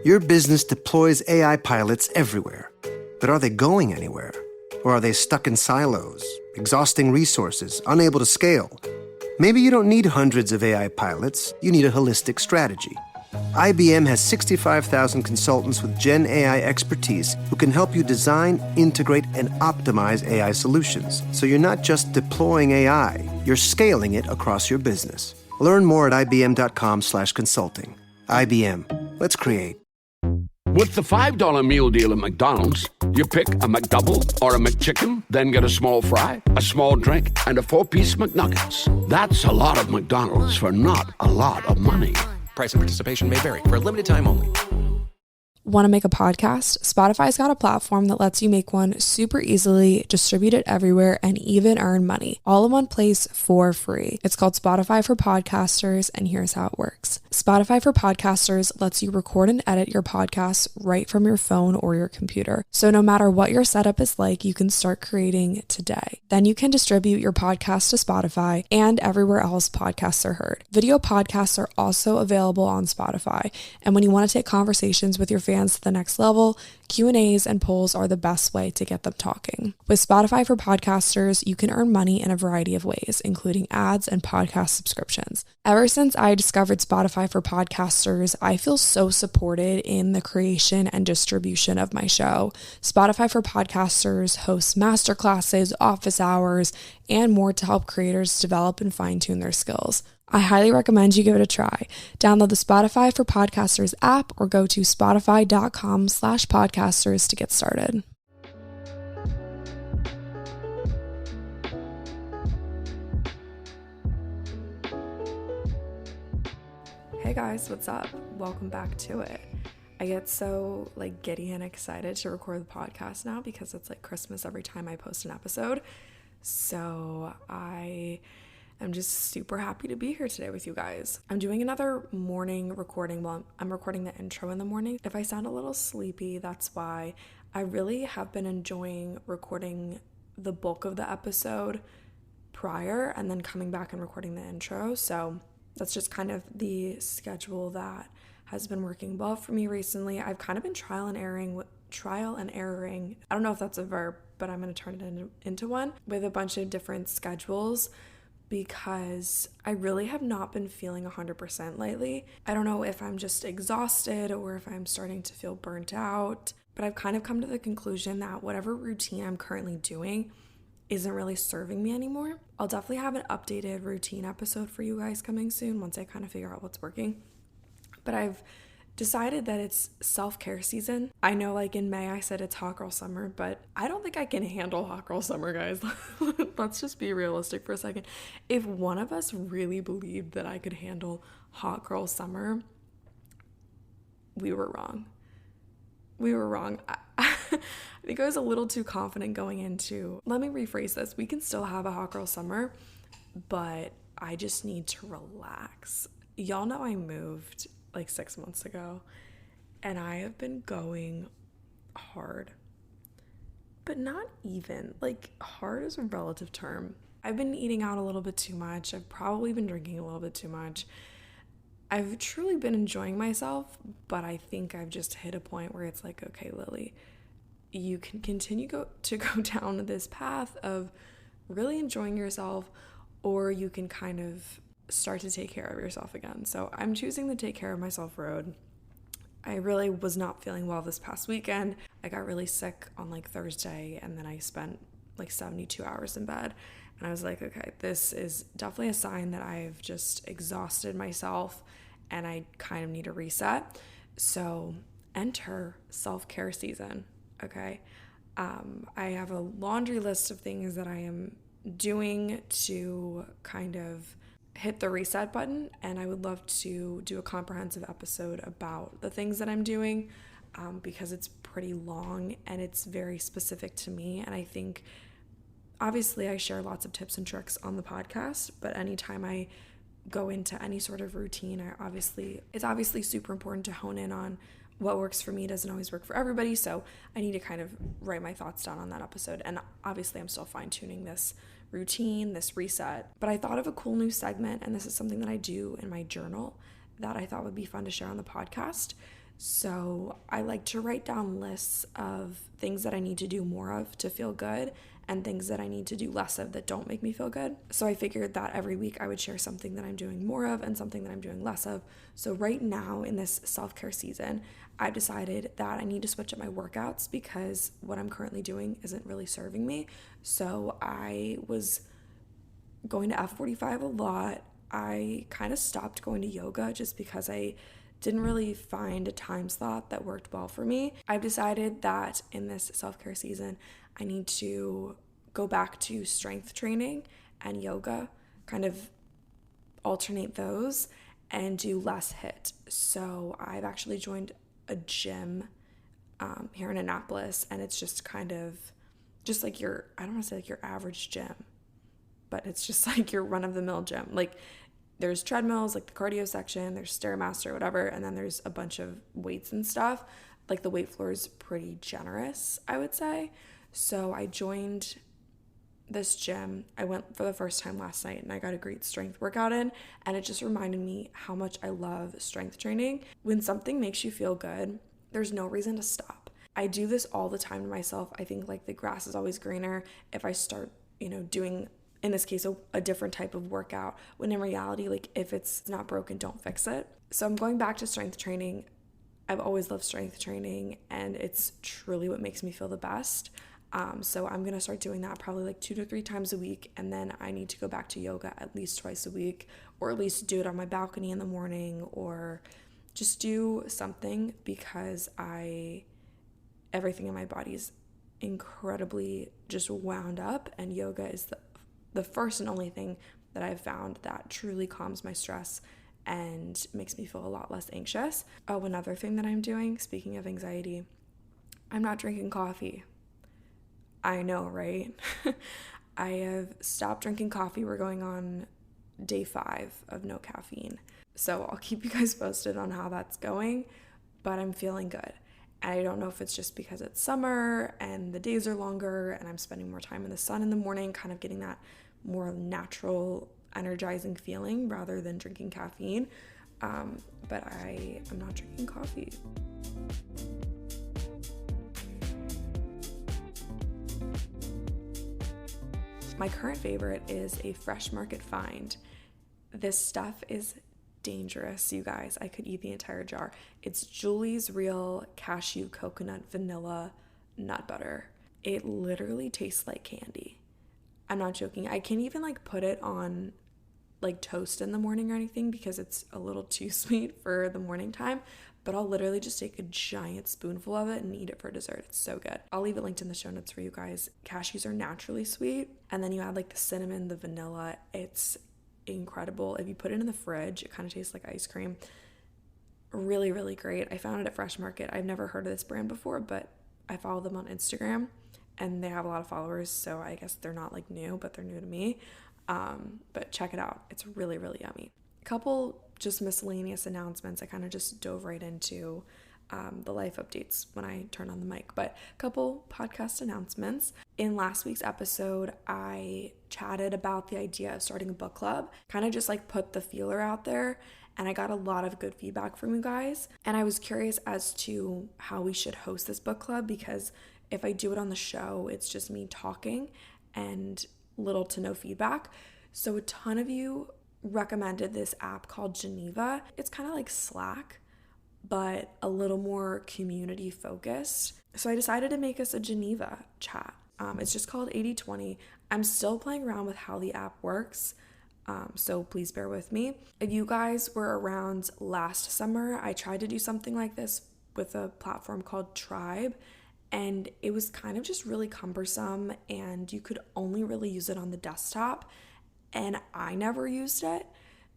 Your business deploys AI pilots everywhere. But are they going anywhere? Or are they stuck in silos, exhausting resources, unable to scale? Maybe you don't need hundreds of AI pilots, you need a holistic strategy. IBM has 65,000 consultants with Gen AI expertise who can help you design, integrate, and optimize AI solutions. So you're not just deploying AI, you're scaling it across your business. Learn more at ibm.com/consulting. IBM. Let's create. With the $5 meal deal at McDonald's, you pick a McDouble or a McChicken, then get a small fry, a small drink, and a 4-piece McNuggets. That's a lot of McDonald's for not a lot of money. Price and participation may vary. For a limited time only. Want to make a podcast? Spotify's got a platform that lets you make one super easily, distribute it everywhere, and even earn money, all in one place for free. It's called Spotify for Podcasters, and here's how it works. Spotify for Podcasters lets you record and edit your podcasts right from your phone or your computer. So no matter what your setup is like, you can start creating today. Then you can distribute your podcast to Spotify and everywhere else podcasts are heard. Video podcasts are also available on Spotify, and when you want to take conversations with your fans to the next level, Q&As and polls are the best way to get them talking. With Spotify for Podcasters, you can earn money in a variety of ways, including ads and podcast subscriptions. Ever since I discovered Spotify for Podcasters, I feel so supported in the creation and distribution of my show. Spotify for Podcasters hosts masterclasses, office hours, and more to help creators develop and fine-tune their skills. I highly recommend you give it a try. Download the Spotify for Podcasters app or go to spotify.com/podcasters to get started. Hey guys, what's up? Welcome back to it. I get so giddy and excited to record the podcast now because it's like Christmas every time I post an episode. So I'm just super happy to be here today with you guys. I'm doing another morning recording. Well, I'm recording the intro in the morning. If I sound a little sleepy, that's why. I really have been enjoying recording the bulk of the episode prior and then coming back and recording the intro. So that's just kind of the schedule that has been working well for me recently. I've kind of been trial and erroring. I don't know if that's a verb, but I'm going to turn it into one with a bunch of different schedules, because I really have not been feeling 100% lately. I don't know if I'm just exhausted or if I'm starting to feel burnt out, but I've kind of come to the conclusion that whatever routine I'm currently doing isn't really serving me anymore. I'll definitely have an updated routine episode for you guys coming soon once I kind of figure out what's working. But I've decided that it's self-care season. I know in May I said it's hot girl summer, but I don't think I can handle hot girl summer, guys. Let's just be realistic for a second. If one of us really believed that I could handle hot girl summer, we were wrong. I think I was a little too confident going into, let me rephrase this. We can still have a hot girl summer, but I just need to relax. Y'all know I moved 6 months ago, and I have been going hard, but not even. Hard is a relative term. I've been eating out a little bit too much. I've probably been drinking a little bit too much. I've truly been enjoying myself, but I think I've just hit a point where it's okay, Lily, you can continue to go down this path of really enjoying yourself, or you can kind of start to take care of yourself again. So I'm choosing the take care of myself road. I really was not feeling well this past weekend. I got really sick on Thursday, and then I spent 72 hours in bed. And I was like, okay, this is definitely a sign that I've just exhausted myself and I kind of need a reset. So enter self-care season, okay? I have a laundry list of things that I am doing to kind of hit the reset button, and I would love to do a comprehensive episode about the things that I'm doing, because it's pretty long and it's very specific to me. And I think obviously I share lots of tips and tricks on the podcast, but anytime I go into any sort of routine, it's obviously super important to hone in on what works for me. Doesn't always work for everybody, so I need to kind of write my thoughts down on that episode. And obviously I'm still fine-tuning this routine, this reset, but I thought of a cool new segment, and this is something that I do in my journal that I thought would be fun to share on the podcast. So I like to write down lists of things that I need to do more of to feel good and things that I need to do less of that don't make me feel good. So I figured that every week I would share something that I'm doing more of and something that I'm doing less of. So right now in this self-care season, I've decided that I need to switch up my workouts because what I'm currently doing isn't really serving me. So I was going to F45 a lot. I kind of stopped going to yoga just because I didn't really find a time slot that worked well for me. I've decided that in this self-care season, I need to go back to strength training and yoga, kind of alternate those and do less HIIT. So I've actually joined a gym here in Annapolis, and it's just kind of just like your, I don't want to say like your average gym, but it's just like your run-of-the-mill gym. Like there's treadmills, like the cardio section, there's Stairmaster, whatever, and then there's a bunch of weights and stuff. Like the weight floor is pretty generous, I would say. So I joined this gym. I went for the first time last night and I got a great strength workout in, and it just reminded me how much I love strength training. When something makes you feel good, there's no reason to stop. I do this all the time to myself. I think like the grass is always greener if I start, doing, in this case, a different type of workout, when in reality, like if it's not broken, don't fix it. So I'm going back to strength training. I've always loved strength training and it's truly what makes me feel the best. So I'm going to start doing that probably like 2 to 3 times a week. And then I need to go back to yoga at least twice a week, or at least do it on my balcony in the morning, or just do something because everything in my body is incredibly just wound up, and yoga is the first and only thing that I've found that truly calms my stress and makes me feel a lot less anxious. Oh, another thing that I'm doing, speaking of anxiety, I'm not drinking coffee. I know, right? I have stopped drinking coffee. We're going on day 5 of no caffeine. So I'll keep you guys posted on how that's going, but I'm feeling good. And I don't know if it's just because it's summer and the days are longer and I'm spending more time in the sun in the morning, kind of getting that more natural, energizing feeling rather than drinking caffeine. But I am not drinking coffee. My current favorite is a Fresh Market find. This stuff is dangerous, you guys. I could eat the entire jar. It's Julie's Real Cashew Coconut Vanilla Nut Butter. It literally tastes like candy. I'm not joking. I can't even like put it on like toast in the morning or anything because it's a little too sweet for the morning time, but I'll literally just take a giant spoonful of it and eat it for dessert. It's so good. I'll leave it linked in the show notes for you guys. Cashews are naturally sweet, and then you add like the cinnamon, the vanilla. It's incredible. If you put it in the fridge, it kind of tastes like ice cream. Really, really great. I found it at Fresh Market. I've never heard of this brand before, but I follow them on Instagram and they have a lot of followers, so I guess they're not like new, but they're new to me. But check it out. It's really, really yummy. A couple just miscellaneous announcements. I kind of just dove right into the life updates when I turn on the mic, but a couple podcast announcements. In last week's episode, I chatted about the idea of starting a book club, kind of just like put the feeler out there, and I got a lot of good feedback from you guys. And I was curious as to how we should host this book club, because if I do it on the show, it's just me talking and little to no feedback. So a ton of you recommended this app called Geneva. It's kind of like Slack, but a little more community focused. So I decided to make us a Geneva chat. It's just called 80/20. I'm still playing around with how the app works, so please bear with me. If you guys were around last summer, I tried to do something like this with a platform called Tribe, and it was kind of just really cumbersome, and you could only really use it on the desktop, and I never used it.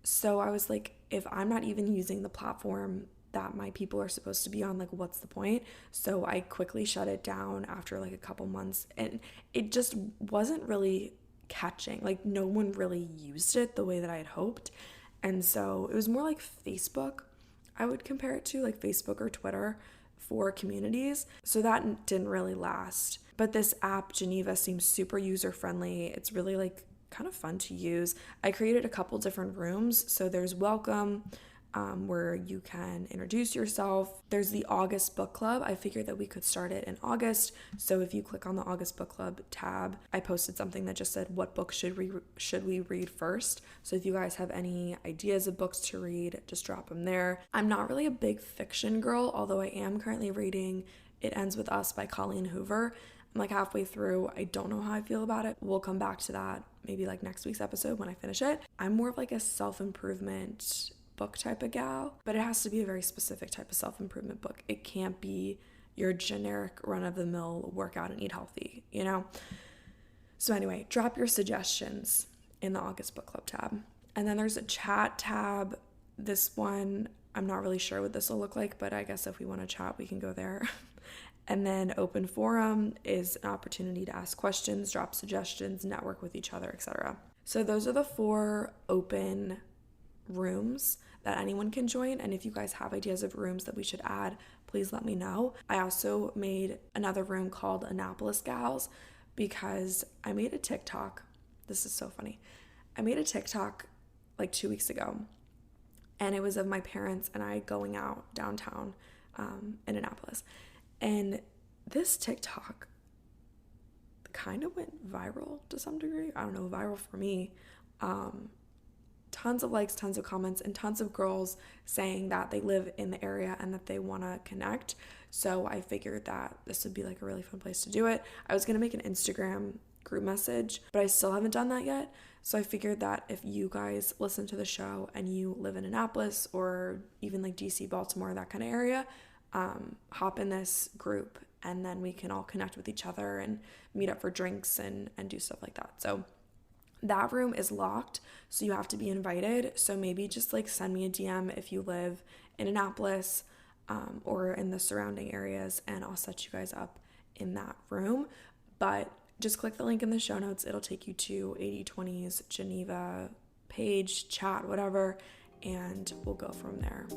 So I was like, if I'm not even using the platform that my people are supposed to be on, like what's the point? So I quickly shut it down after like a couple months, and it just wasn't really catching. Like no one really used it the way that I had hoped. And so it was more like Facebook, I would compare it to, like Facebook or Twitter for communities. So that didn't really last. But this app, Geneva, seems super user friendly. It's really like kind of fun to use. I created a couple different rooms. So there's welcome, where you can introduce yourself. There's the August book club. I figured that we could start it in August. So if you click on the August book club tab, I posted something that just said, what book should we read first? So if you guys have any ideas of books to read, just drop them there. I'm not really a big fiction girl, although I am currently reading It Ends With Us by Colleen Hoover. I'm like halfway through. I don't know how I feel about it. We'll come back to that maybe like next week's episode when I finish it. I'm more of like a self-improvement book type of gal, but it has to be a very specific type of self-improvement book. It can't be your generic run-of-the-mill work out and eat healthy, you know? So anyway, drop your suggestions in the August book club tab. And then there's a chat tab. This one, I'm not really sure what this will look like, but I guess if we want to chat, we can go there. And then open forum is an opportunity to ask questions, drop suggestions, network with each other, etc. So those are the 4 open rooms that anyone can join. And if you guys have ideas of rooms that we should add, please let me know. I also made another room called Annapolis Gals because I made a TikTok. This is so funny. I made a TikTok like 2 weeks ago, and it was of my parents and I going out downtown in Annapolis. And this TikTok kind of went viral to some degree. I don't know, viral for me. Tons of likes, tons of comments, and tons of girls saying that they live in the area and that they want to connect. So I figured that this would be like a really fun place to do it. I was going to make an Instagram group message, but I still haven't done that yet. So I figured that if you guys listen to the show and you live in Annapolis or even like DC, Baltimore, that kind of area, hop in this group and then we can all connect with each other and meet up for drinks and do stuff like that. So that room is locked, so you have to be invited. So maybe just like send me a DM if you live in Annapolis or in the surrounding areas, and I'll set you guys up in that room. But just click the link in the show notes. It'll take you to 80/20's Geneva page, chat, whatever, and we'll go from there.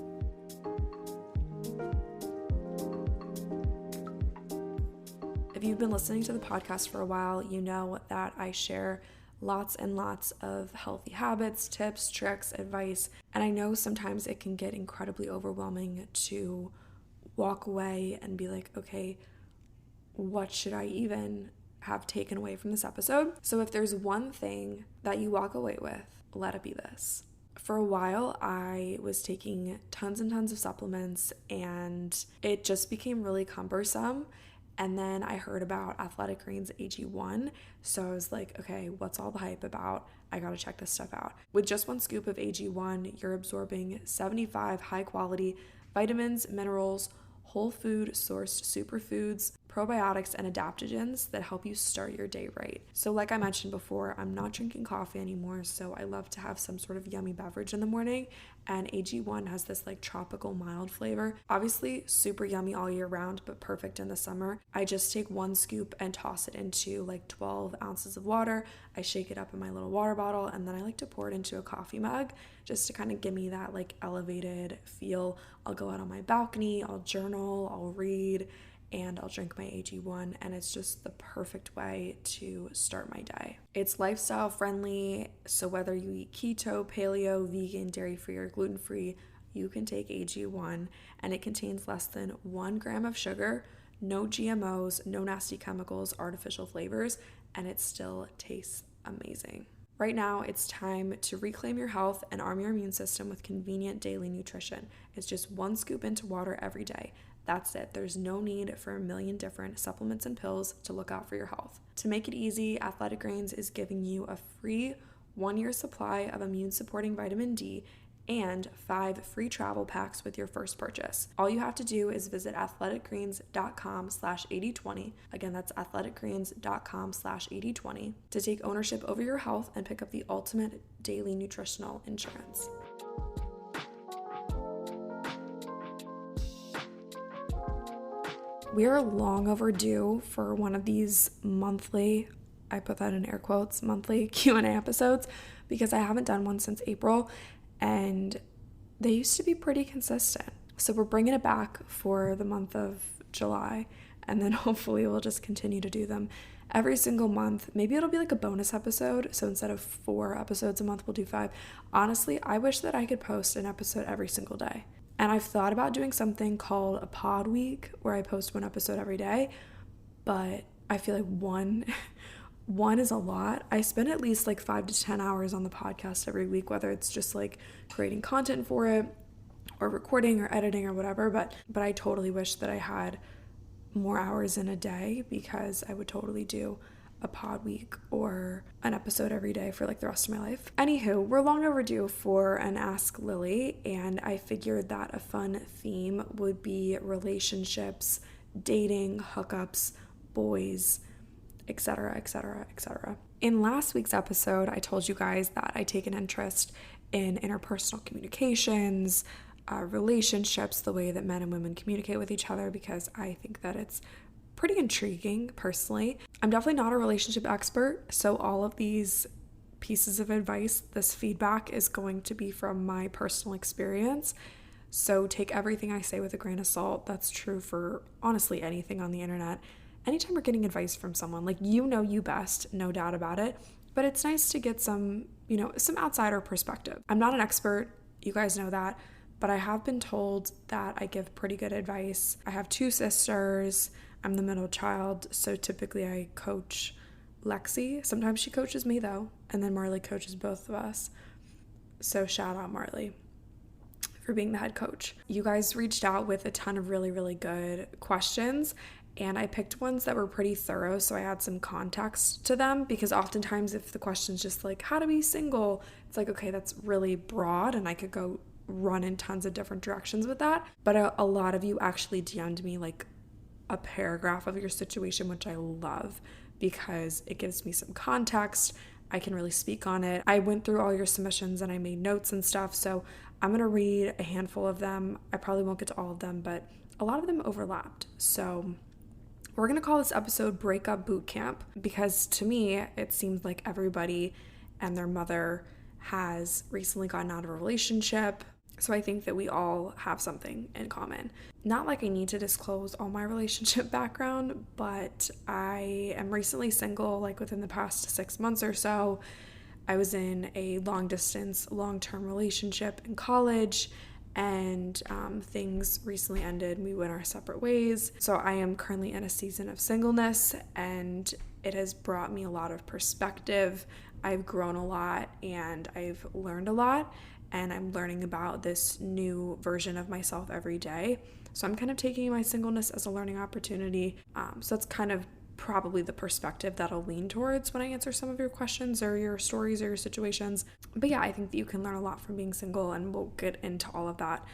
If you've been listening to the podcast for a while, you know that I share lots and lots of healthy habits, tips, tricks, advice. And I know sometimes it can get incredibly overwhelming to walk away and be like, okay, what should I even have taken away from this episode? So if there's one thing that you walk away with, let it be this. For a while, I was taking tons and tons of supplements and it just became really cumbersome. And then I heard about Athletic Greens AG1. So I was like, okay, what's all the hype about? I gotta check this stuff out. With just 1 scoop of AG1, you're absorbing 75 high quality vitamins, minerals, whole food sourced superfoods, probiotics, and adaptogens that help you start your day right. So like I mentioned before, I'm not drinking coffee anymore, so I love to have some sort of yummy beverage in the morning, and AG1 has this like tropical mild flavor. Obviously super yummy all year round, but perfect in the summer. I just take 1 scoop and toss it into like 12 ounces of water. I shake it up in my little water bottle, and then I like to pour it into a coffee mug just to kind of give me that like elevated feel. I'll go out on my balcony, I'll journal, I'll read, and I'll drink my AG1, and it's just the perfect way to start my day. It's lifestyle friendly, so whether you eat keto, paleo, vegan, dairy-free, or gluten-free, you can take AG1, and it contains less than 1 gram of sugar, no GMOs, no nasty chemicals, artificial flavors, and it still tastes amazing. Right now, it's time to reclaim your health and arm your immune system with convenient daily nutrition. It's just 1 scoop into water every day. That's it. There's no need for a million different supplements and pills to look out for your health. To make it easy, Athletic Greens is giving you a free 1-year supply of immune-supporting vitamin D and 5 free travel packs with your first purchase. All you have to do is visit athleticgreens.com/8020. Again, that's athleticgreens.com/8020 to take ownership over your health and pick up the ultimate daily nutritional insurance. We are long overdue for one of these monthly, I put that in air quotes, monthly Q&A episodes, because I haven't done one since April, and they used to be pretty consistent. So we're bringing it back for the month of July, and then hopefully we'll just continue to do them every single month. Maybe it'll be like a bonus episode. So instead of 4 episodes a month, we'll do 5. Honestly, I wish that I could post an episode every single day. And I've thought about doing something called a pod week where I post 1 episode every day, but I feel like one is a lot. I spend at least like 5 to 10 hours on the podcast every week, whether it's just like creating content for it or recording or editing or whatever, but I totally wish that I had more hours in a day, because I would totally do a pod week or an episode every day for like the rest of my life. Anywho, we're long overdue for an Ask Lily, and I figured that a fun theme would be relationships, dating, hookups, boys, etc., etc., etc. In last week's episode, I told you guys that I take an interest in interpersonal communications, relationships, the way that men and women communicate with each other, because I think that it's pretty intriguing personally. I'm definitely not a relationship expert, so all of these pieces of advice, this feedback is going to be from my personal experience. So take everything I say with a grain of salt. That's true for honestly anything on the internet. Anytime we're getting advice from someone, like, you know you best, no doubt about it, but it's nice to get some outsider perspective. I'm not an expert, you guys know that, but I have been told that I give pretty good advice. I have 2 sisters. I'm the middle child, so typically I coach Lexi. Sometimes she coaches me though, and then Marley coaches both of us. So shout out Marley for being the head coach. You guys reached out with a ton of really, really good questions, and I picked ones that were pretty thorough, so I had some context to them, because oftentimes if the question's just like, how to be single, it's like, okay, that's really broad, and I could go run in tons of different directions with that. But a lot of you actually DM'd me like a paragraph of your situation, which I love, because it gives me some context. I can really speak on it. I went through all your submissions and I made notes and stuff, so I'm gonna read a handful of them. I probably won't get to all of them, but a lot of them overlapped. So we're gonna call this episode Breakup Bootcamp, because to me it seems like everybody and their mother has recently gotten out of a relationship. So I think that we all have something in common. Not like I need to disclose all my relationship background, but I am recently single, like within the past 6 months or so. I was in a long-term relationship in college, and things recently ended. We went our separate ways. So I am currently in a season of singleness, and it has brought me a lot of perspective. I've grown a lot and I've learned a lot, and I'm learning about this new version of myself every day. So I'm kind of taking my singleness as a learning opportunity. So that's kind of probably the perspective that I'll lean towards when I answer some of your questions or your stories or your situations. But yeah, I think that you can learn a lot from being single, and we'll get into all of that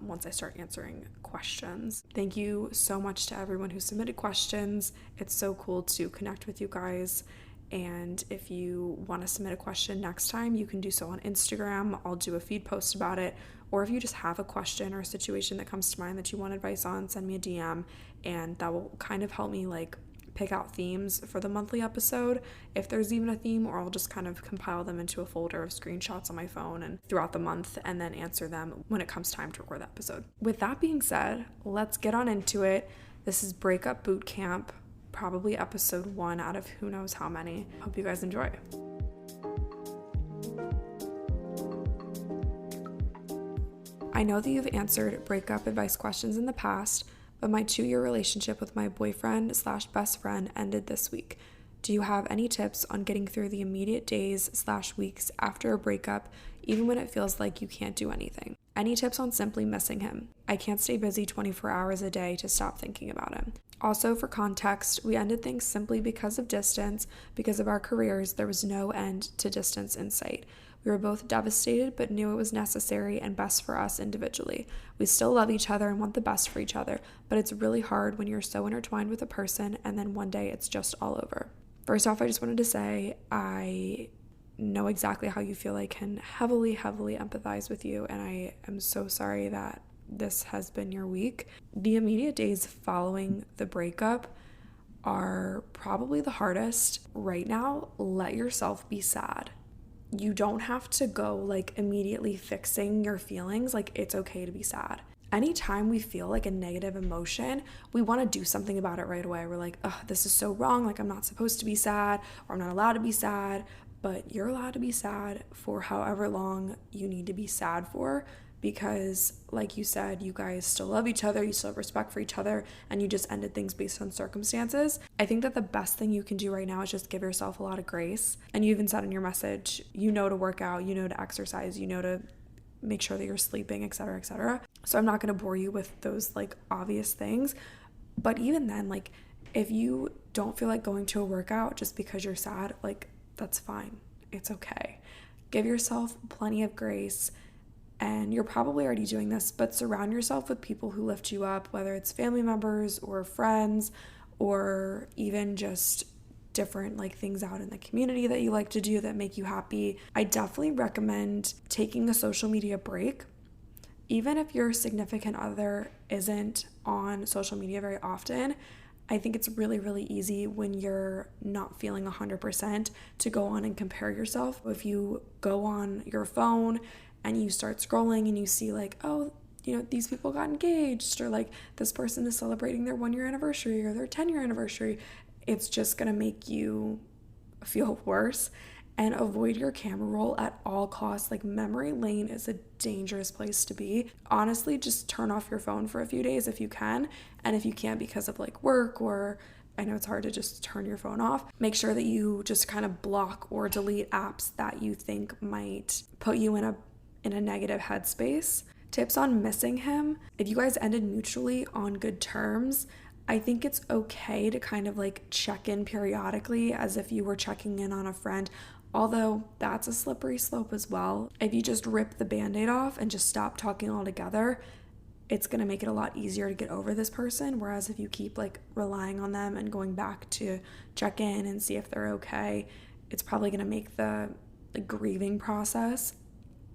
once I start answering questions. Thank you so much to everyone who submitted questions. It's so cool to connect with you guys. And if you want to submit a question next time, you can do so on Instagram. I'll do a feed post about it. Or if you just have a question or a situation that comes to mind that you want advice on, send me a DM, and that will kind of help me like pick out themes for the monthly episode, if there's even a theme, or I'll just kind of compile them into a folder of screenshots on my phone and throughout the month, and then answer them when it comes time to record the episode. With that being said, let's get on into it. This is Breakup Bootcamp, probably episode 1 out of who knows how many. Hope you guys enjoy. I know that you've answered breakup advice questions in the past, but my 2-year relationship with my boyfriend/best friend ended this week. Do you have any tips on getting through the immediate days/weeks after a breakup, even when it feels like you can't do anything? Any tips on simply missing him? I can't stay busy 24 hours a day to stop thinking about him. Also, for context, we ended things simply because of distance. Because of our careers, there was no end to distance in sight. We were both devastated, but knew it was necessary and best for us individually. We still love each other and want the best for each other, but it's really hard when you're so intertwined with a person and then one day it's just all over. First off, I just wanted to say I know exactly how you feel. I can heavily empathize with you, and I am so sorry that this has been your week. The immediate days following the breakup are probably the hardest. Right now, let yourself be sad. You don't have to go like immediately fixing your feelings. Like, it's okay to be sad. anytime we feel like a negative emotion, we want to do something about it right away. We're like, oh, this is so wrong. Like, I'm not supposed to be sad, or I'm not allowed to be sad. But you're allowed to be sad for however long you need to be sad for, because like you said, you guys still love each other, you still have respect for each other, and you just ended things based on circumstances. I think that the best thing you can do right now is just give yourself a lot of grace. And you even said in your message, you know to work out, you know to exercise, you know to make sure that you're sleeping, etc., etc. So I'm not going to bore you with those like obvious things, but even then, like, if you don't feel like going to a workout just because you're sad, like, that's fine. It's okay. Give yourself plenty of grace. And you're probably already doing this, but surround yourself with people who lift you up, whether it's family members or friends, or even just different like things out in the community that you like to do that make you happy. I definitely recommend taking a social media break. Even if your significant other isn't on social media very often, I think it's really, really easy when you're not feeling 100% to go on and compare yourself. If you go on your phone and you start scrolling and you see like, oh, you know, these people got engaged, or like this person is celebrating their 1-year anniversary or their 10-year anniversary, it's just gonna make you feel worse. And avoid your camera roll at all costs. Like, memory lane is a dangerous place to be. Honestly, just turn off your phone for a few days if you can. And if you can't because of like work, or I know it's hard to just turn your phone off, make sure that you just kind of block or delete apps that you think might put you in a negative headspace. Tips on missing him. If you guys ended mutually on good terms, I think it's okay to kind of like check in periodically as if you were checking in on a friend. Although that's a slippery slope as well. If you just rip the band-aid off and just stop talking altogether, it's going to make it a lot easier to get over this person. Whereas if you keep like relying on them and going back to check in and see if they're okay, it's probably going to make the grieving process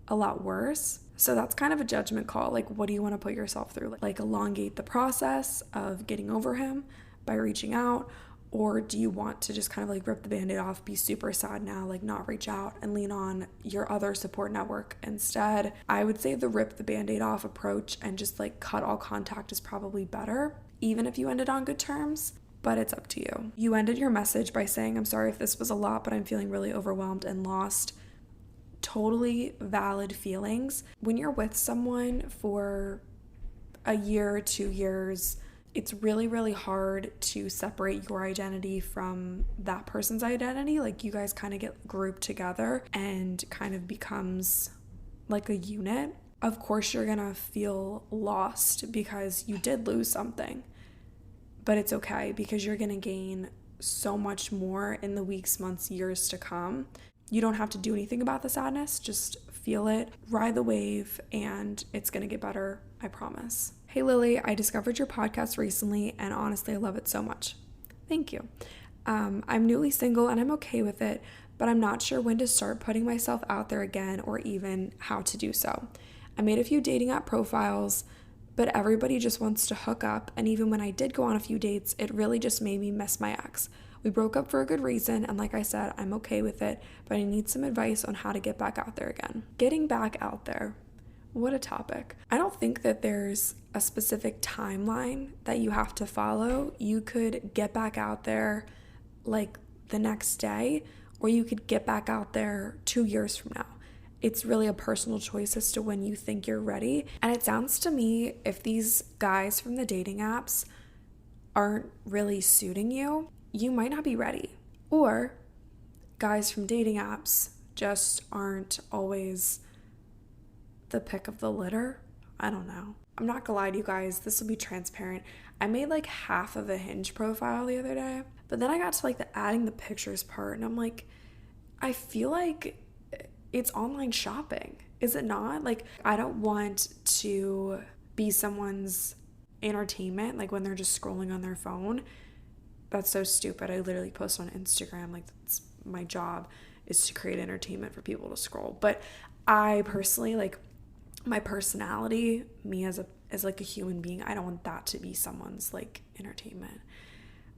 a lot worse. So that's kind of a judgment call. Like, what do you want to put yourself through? Like elongate the process of getting over him by reaching out? Or do you want to just kind of like rip the band-aid off, be super sad now, like not reach out and lean on your other support network instead? I would say the rip the band-aid off approach and just like cut all contact is probably better, even if you ended on good terms, but it's up to you. You ended your message by saying, I'm sorry if this was a lot, but I'm feeling really overwhelmed and lost. Totally valid feelings. When you're with someone for a year, 2 years, it's really, really hard to separate your identity from that person's identity. Like, you guys kind of get grouped together and kind of becomes like a unit. Of course, you're gonna feel lost because you did lose something, but it's okay because you're gonna gain so much more in the weeks, months, years to come. You don't have to do anything about the sadness, just feel it, ride the wave, and it's gonna get better, I promise. Hey Lily, I discovered your podcast recently and honestly I love it so much. Thank you. I'm newly single and I'm okay with it, but I'm not sure when to start putting myself out there again or even how to do so. I made a few dating app profiles, but everybody just wants to hook up, and even when I did go on a few dates, it really just made me miss my ex. We broke up for a good reason, and like I said, I'm okay with it, but I need some advice on how to get back out there again. Getting back out there. What a topic. I don't think that there's a specific timeline that you have to follow. You could get back out there like the next day, or you could get back out there 2 years from now. It's really a personal choice as to when you think you're ready. And it sounds to me, if these guys from the dating apps aren't really suiting you, you might not be ready. Or guys from dating apps just aren't always the pick of the litter. I don't know. I'm not gonna lie to you guys, this will be transparent. I made like half of a Hinge profile the other day, but then I got to like the adding the pictures part, and I'm like, I feel like it's online shopping. Is it not? Like, I don't want to be someone's entertainment, like when they're just scrolling on their phone. That's so stupid. I literally post on Instagram, like that's my job, is to create entertainment for people to scroll. But I personally, like, my personality, me as like a human being, I don't want that to be someone's like entertainment.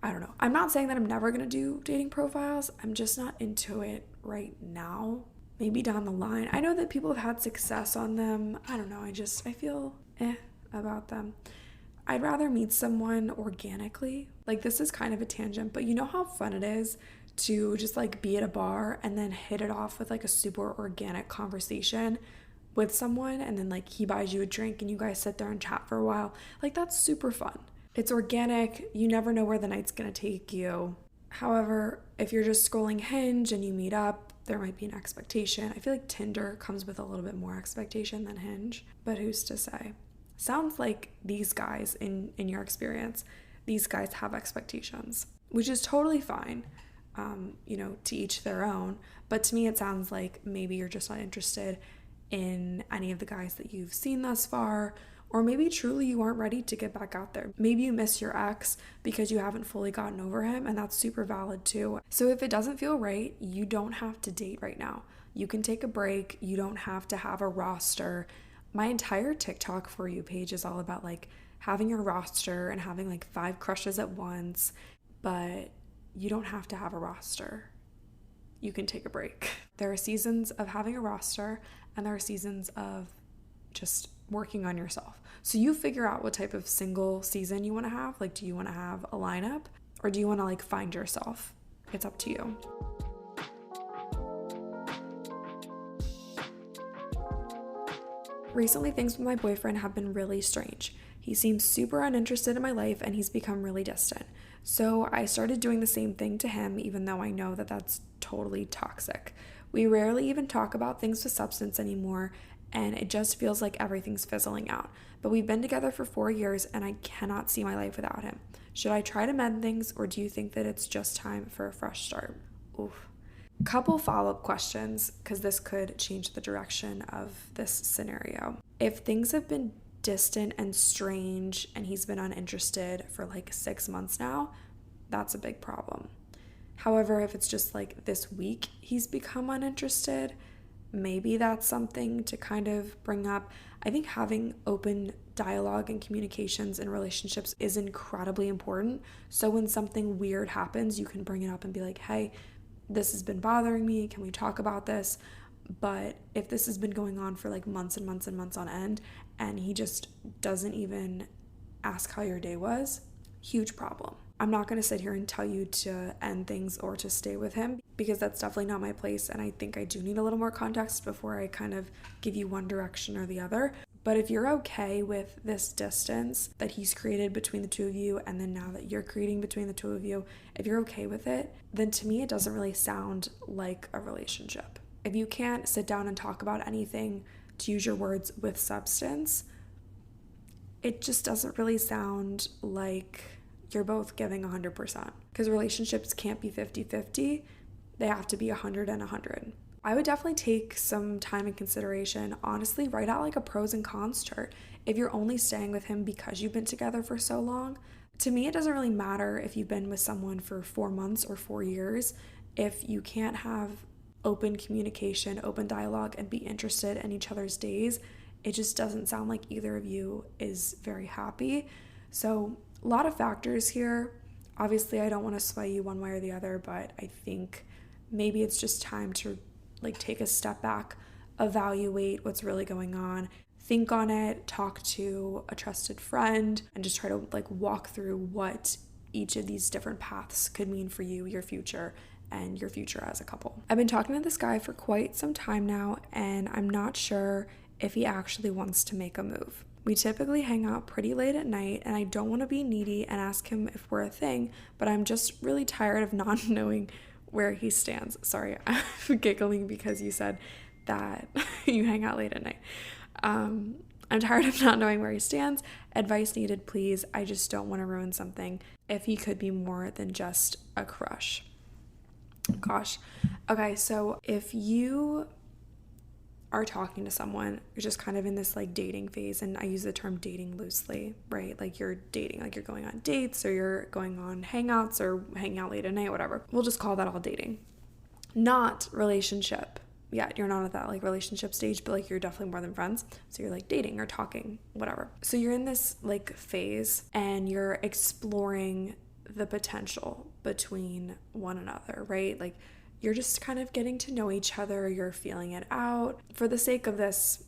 I don't know. I'm not saying that I'm never gonna do dating profiles. I'm just not into it right now. Maybe down the line. I know that people have had success on them. I don't know. I feel about them. I'd rather meet someone organically. Like, this is kind of a tangent, but you know how fun it is to just like be at a bar and then hit it off with like a super organic conversation with someone, and then like he buys you a drink and you guys sit there and chat for a while. Like, that's super fun. It's organic. You never know where the night's gonna take you. However, if you're just scrolling Hinge and you meet up, there might be an expectation. I feel like Tinder comes with a little bit more expectation than Hinge, but who's to say? Sounds like these guys, in your experience, these guys have expectations, which is totally fine. To each their own. But to me, it sounds like maybe you're just not interested in any of the guys that you've seen thus far, or maybe truly you aren't ready to get back out there. Maybe you miss your ex because you haven't fully gotten over him, and that's super valid too. So if it doesn't feel right, you don't have to date right now. You can take a break. You don't have to have a roster. My entire TikTok For You page is all about like having your roster and having like 5 crushes at once, but you don't have to have a roster. You can take a break. There are seasons of having a roster, and there are seasons of just working on yourself. So you figure out what type of single season you want to have. Like, do you want to have a lineup, or do you want to like find yourself? It's up to you. Recently, things with my boyfriend have been really strange. He seems super uninterested in my life, and he's become really distant. So I started doing the same thing to him, even though I know that that's totally toxic. We rarely even talk about things with substance anymore, and it just feels like everything's fizzling out. But we've been together for 4 years, and I cannot see my life without him. Should I try to mend things, or do you think that it's just time for a fresh start? Oof. Couple follow-up questions, because this could change the direction of this scenario. If things have been distant and strange and he's been uninterested for like 6 months now, that's a big problem. However, if it's just like this week he's become uninterested, maybe that's something to kind of bring up. I think having open dialogue and communications in relationships is incredibly important. So when something weird happens, you can bring it up and be like, hey, this has been bothering me. Can we talk about this? But if this has been going on for like months and months and months on end, and he just doesn't even ask how your day was, huge problem. I'm not going to sit here and tell you to end things or to stay with him, because that's definitely not my place, and I think I do need a little more context before I kind of give you one direction or the other. But if you're okay with this distance that he's created between the two of you, and then now that you're creating between the two of you, if you're okay with it, then to me it doesn't really sound like a relationship. If you can't sit down and talk about anything, to use your words, with substance, it just doesn't really sound like you're both giving 100%. Because relationships can't be 50-50. They have to be 100 and 100. I would definitely take some time and consideration. Honestly, write out like a pros and cons chart. If you're only staying with him because you've been together for so long, to me it doesn't really matter if you've been with someone for 4 months or 4 years. If you can't have open communication, open dialogue, and be interested in each other's days, it just doesn't sound like either of you is very happy. So a lot of factors here. Obviously, I don't want to sway you one way or the other, but I think maybe it's just time to like take a step back, evaluate what's really going on, think on it, talk to a trusted friend, and just try to like walk through what each of these different paths could mean for you, your future, and your future as a couple. I've been talking to this guy for quite some time now, and I'm not sure if he actually wants to make a move. We typically hang out pretty late at night, and I don't want to be needy and ask him if we're a thing, but I'm just really tired of not knowing where he stands. Sorry, I'm giggling because you said that you hang out late at night. I'm tired of not knowing where he stands. Advice needed, please. I just don't want to ruin something if he could be more than just a crush. Gosh. Okay, so if you are talking to someone, you're just kind of in this like dating phase, and I use the term dating loosely, right? Like you're dating, like you're going on dates, or you're going on hangouts, or hanging out late at night, whatever. We'll just call that all dating. Not relationship. Yeah, you're not at that like relationship stage, but like you're definitely more than friends. So you're like dating or talking, whatever. So you're in this like phase, and you're exploring the potential between one another, right? Like you're just kind of getting to know each other. You're feeling it out. For the sake of this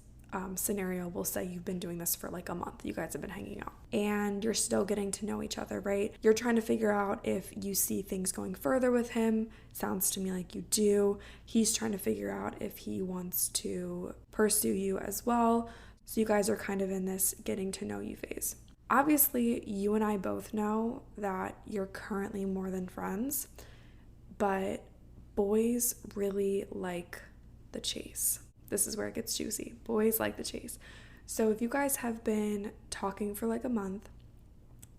scenario, we'll say you've been doing this for like a month. You guys have been hanging out and you're still getting to know each other, right? You're trying to figure out if you see things going further with him. Sounds to me like you do. He's trying to figure out if he wants to pursue you as well. So you guys are kind of in this getting to know you phase. Obviously, you and I both know that you're currently more than friends, but boys really like the chase. This is where it gets juicy. Boys like the chase. So if you guys have been talking for like a month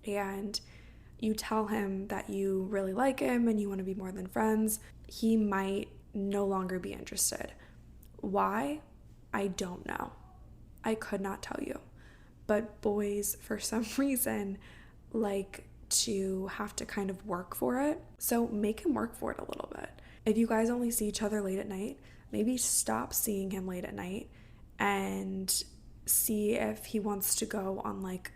and you tell him that you really like him and you want to be more than friends, he might no longer be interested. Why? I don't know. I could not tell you. But boys, for some reason, like to have to kind of work for it. So make him work for it a little bit. If you guys only see each other late at night, maybe stop seeing him late at night and see if he wants to go on like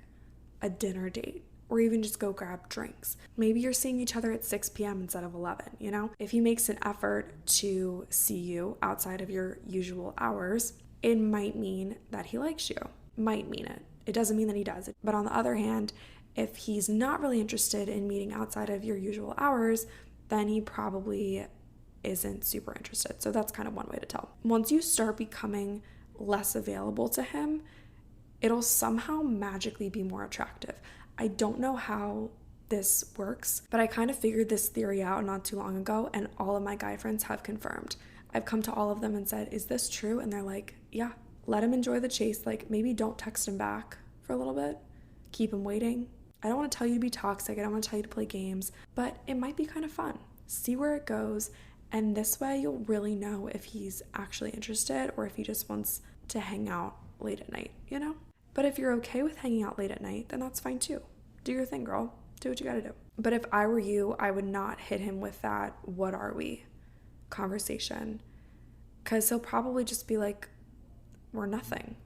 a dinner date or even just go grab drinks. Maybe you're seeing each other at 6 p.m. instead of 11, you know? If he makes an effort to see you outside of your usual hours, it might mean that he likes you. Might mean it. It doesn't mean that he does. But on the other hand, if he's not really interested in meeting outside of your usual hours, then he probably isn't super interested. So that's kind of one way to tell. Once you start becoming less available to him, it'll somehow magically be more attractive. I don't know how this works, but I kind of figured this theory out not too long ago, and all of my guy friends have confirmed. I've come to all of them and said, is this true? And they're like, yeah. Let him enjoy the chase. Like, maybe don't text him back for a little bit. Keep him waiting. I don't want to tell you to be toxic. I don't want to tell you to play games, but it might be kind of fun. See where it goes. And this way you'll really know if he's actually interested or if he just wants to hang out late at night, you know? But if you're okay with hanging out late at night, then that's fine too. Do your thing, girl. Do what you gotta do. But if I were you, I would not hit him with that "what are we" conversation, because he'll probably just be like, we're nothing,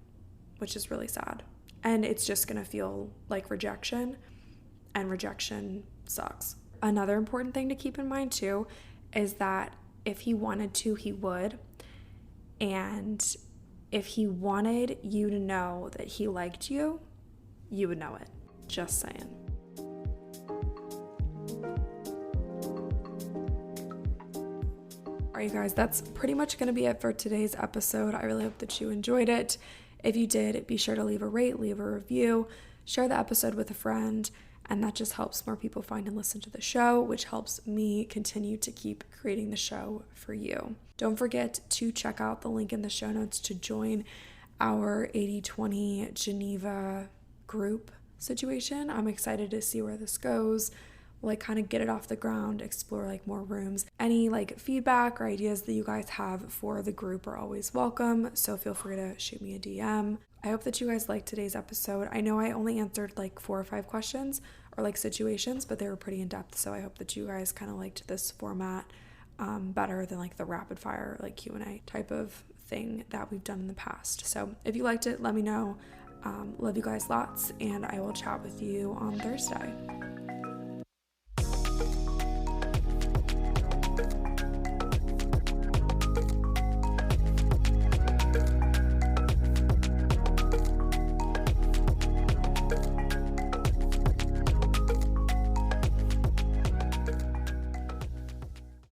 which is really sad. And it's just gonna feel like rejection, and rejection sucks. Another important thing to keep in mind too is that if he wanted to, he would. And if he wanted you to know that he liked you, you would know it. Just saying. All right, you guys, that's pretty much going to be it for today's episode. I really hope that you enjoyed it. If you did, be sure to leave a rate, leave a review, share the episode with a friend, and that just helps more people find and listen to the show, which helps me continue to keep creating the show for you. Don't forget to check out the link in the show notes to join our 80/20 Geneva group situation. I'm excited to see where this goes. Like kind of get it off the ground, explore like more rooms. Any like feedback or ideas that you guys have for the group are always welcome, so feel free to shoot me a DM. I hope that you guys liked today's episode. I know I only answered like 4 or 5 questions or like situations, but they were pretty in depth, so I hope that you guys kind of liked this format better than like the rapid fire like Q&A type of thing that we've done in the past. So if you liked it, let me know. Love you guys lots, and I will chat with you on Thursday.